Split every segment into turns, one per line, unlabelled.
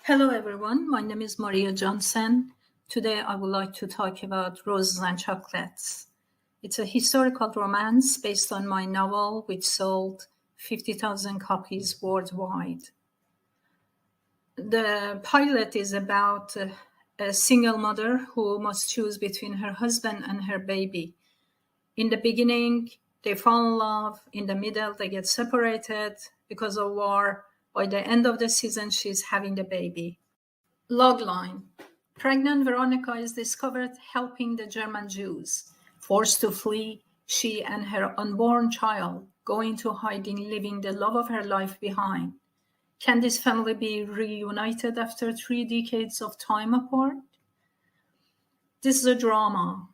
Hello everyone, my name is Maria Johnson. Today I would like to talk about Roses and Chocolates. It's a historical romance based on my novel, which sold 50,000 copies worldwide. The pilot is about a single mother who must choose between her husband and her baby. In the beginning, they fall in love. In the middle, they get separated because of war. By the end of the season, she's having the baby. Logline. Pregnant Veronica is discovered helping the German Jews. Forced to flee, she and her unborn child go into hiding, leaving the love of her life behind. Can this family be reunited after 3 decades of time apart? This is a drama.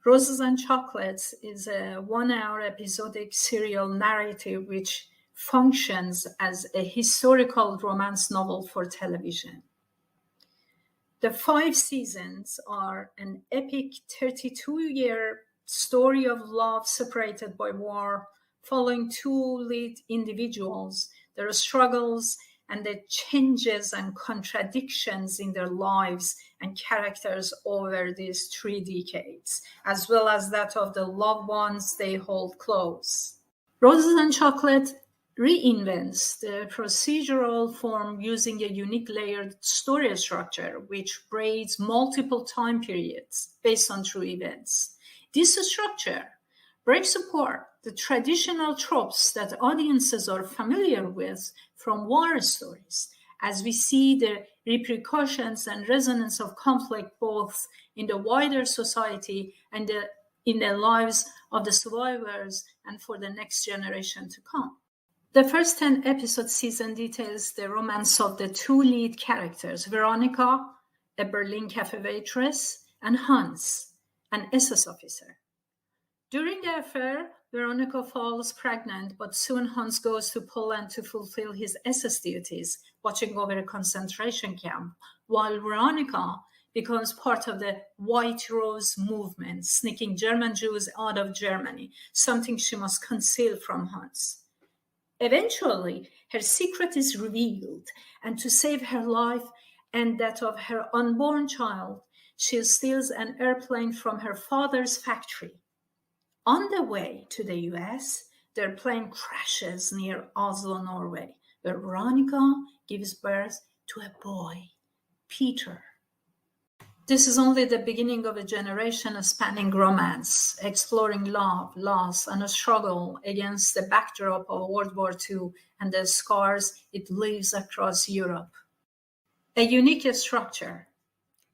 Roses and Chocolates is a 1-hour episodic serial narrative which functions as a historical romance novel for television. The 5 seasons are an epic 32-year story of love separated by war, following 2 lead individuals, their struggles and the changes and contradictions in their lives and characters over these 3 decades, as well as that of the loved ones they hold close. Roses and Chocolate reinvents the procedural form using a unique layered story structure which braids multiple time periods based on true events. This structure breaks apart the traditional tropes that audiences are familiar with from war stories, as we see the repercussions and resonance of conflict both in the wider society and in the lives of the survivors and for the next generation to come. The first 10-episode season details the romance of the two lead characters, Veronica, a Berlin cafe waitress, and Hans, an SS officer. During the affair, Veronica falls pregnant, but soon Hans goes to Poland to fulfill his SS duties, watching over a concentration camp, while Veronica becomes part of the White Rose movement, sneaking German Jews out of Germany, something she must conceal from Hans. Eventually, her secret is revealed, and to save her life and that of her unborn child, she steals an airplane from her father's factory. On the way to the US, their plane crashes near Oslo, Norway, where Veronica gives birth to a boy, Peter. This is only the beginning of a generation-spanning romance, exploring love, loss, and a struggle against the backdrop of World War II and the scars it leaves across Europe. A unique structure.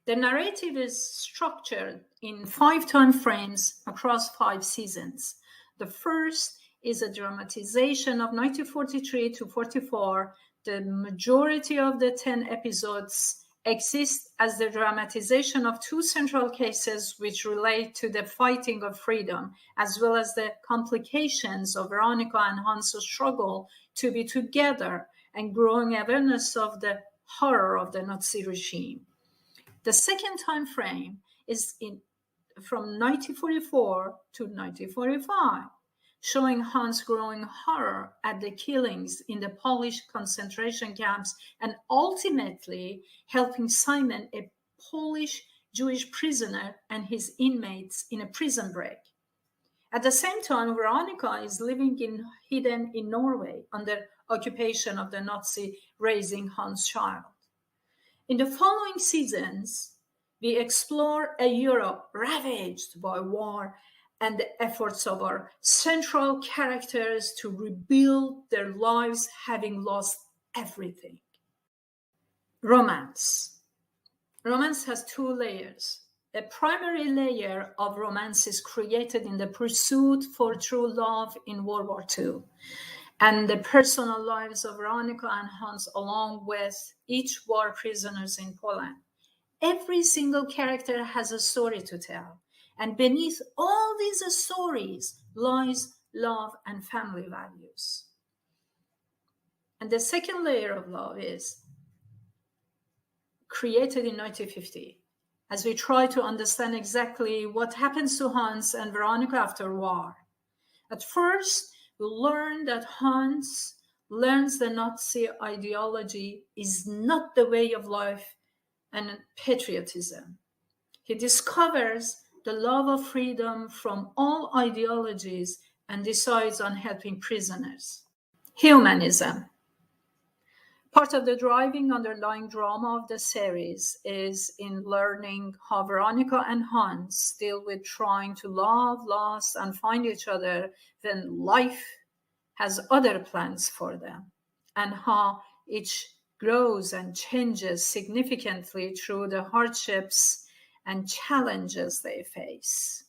The narrative is structured in 5 time frames across 5 seasons. The first is a dramatization of 1943 to 44. The majority of the 10 episodes exist as the dramatization of 2 central cases which relate to the fighting of freedom, as well as the complications of Veronica and Hans' struggle to be together and growing awareness of the horror of the Nazi regime. The second time frame is from 1944 to 1945, showing Hans' growing horror at the killings in the Polish concentration camps and ultimately helping Simon, a Polish Jewish prisoner, and his inmates in a prison break. At the same time, Veronica is living hidden in Norway under occupation of the Nazi, raising Hans' child. In the following seasons, we explore a Europe ravaged by war and the efforts of our central characters to rebuild their lives having lost everything. Romance. Romance has 2 layers. A primary layer of romance is created in the pursuit for true love in World War II, and the personal lives of Veronica and Hans along with each war prisoners in Poland. Every single character has a story to tell, and beneath all these stories lies love and family values. And the second layer of love is created in 1950, as we try to understand exactly what happens to Hans and Veronica after war. At first, we learn that Hans learns the Nazi ideology is not the way of life and patriotism. He discovers the love of freedom from all ideologies and decides on helping prisoners. Humanism. Part of the driving underlying drama of the series is in learning how Veronica and Hans deal with trying to love, lost, and find each other when life has other plans for them, and how each grows and changes significantly through the hardships and challenges they face.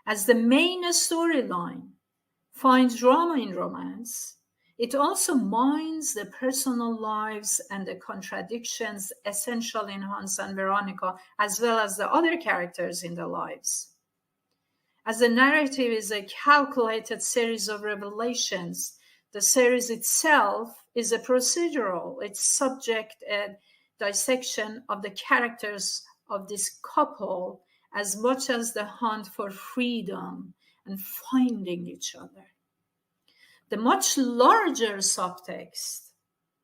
As the main storyline finds drama in romance, it also mines the personal lives and the contradictions essential in Hans and Veronica, as well as the other characters in their lives. As the narrative is a calculated series of revelations, the series itself is a procedural. It's subject a dissection of the characters of this couple as much as the hunt for freedom and finding each other. The much larger subtext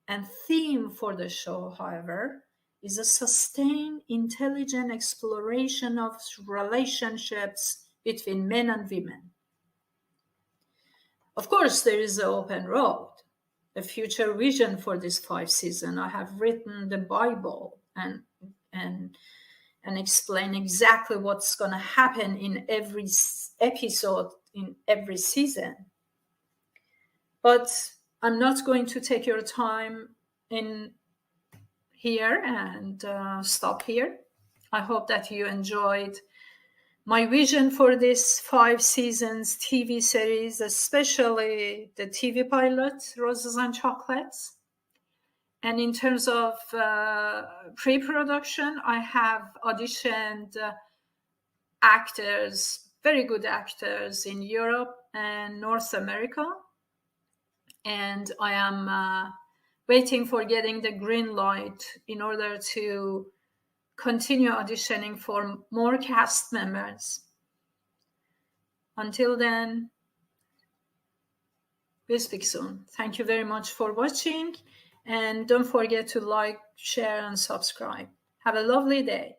and theme for the show, however, is a sustained, intelligent exploration of relationships between men and women. Of course, there is an open road, a future vision for this 5 season. I have written the Bible and explain exactly what's going to happen in every episode, in every season. But I'm not going to take your time in here and stop here. I hope that you enjoyed my vision for this 5 seasons TV series, especially the TV pilot, Roses and Chocolates. And in terms of pre-production, I have auditioned actors, very good actors in Europe and North America. And I am waiting for getting the green light in order to continue auditioning for more cast members. Until then, we'll speak soon. Thank you very much for watching. And don't forget to like, share, and subscribe. Have a lovely day.